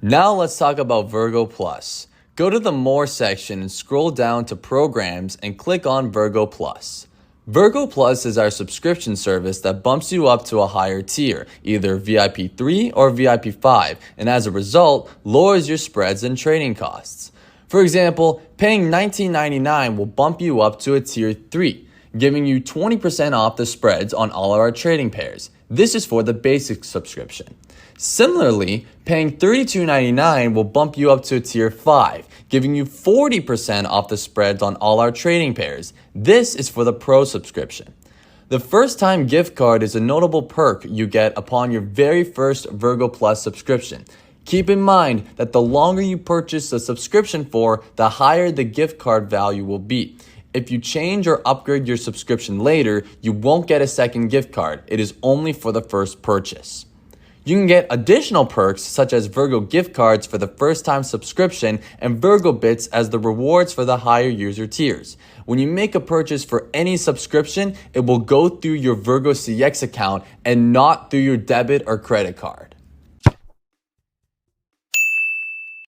Now let's talk about Virgo Plus. Go to the More section and scroll down to Programs and click on Virgo Plus. Virgo Plus is our subscription service that bumps you up to a higher tier, either VIP 3 or VIP 5, and as a result, lowers your spreads and trading costs. For example, paying $19.99 will bump you up to a tier 3, giving you 20% off the spreads on all of our trading pairs. This is for the basic subscription. Similarly, paying $32.99 will bump you up to a tier 5, giving you 40% off the spreads on all our trading pairs. This is for the pro subscription. The first time gift card is a notable perk you get upon your very first Virgo Plus subscription. Keep in mind that the longer you purchase the subscription for, the higher the gift card value will be. If you change or upgrade your subscription later, you won't get a second gift card. It is only for the first purchase. You can get additional perks such as Virgo gift cards for the first time subscription and Virgo bits as the rewards for the higher user tiers. When you make a purchase for any subscription, it will go through your VirgoCX account and not through your debit or credit card.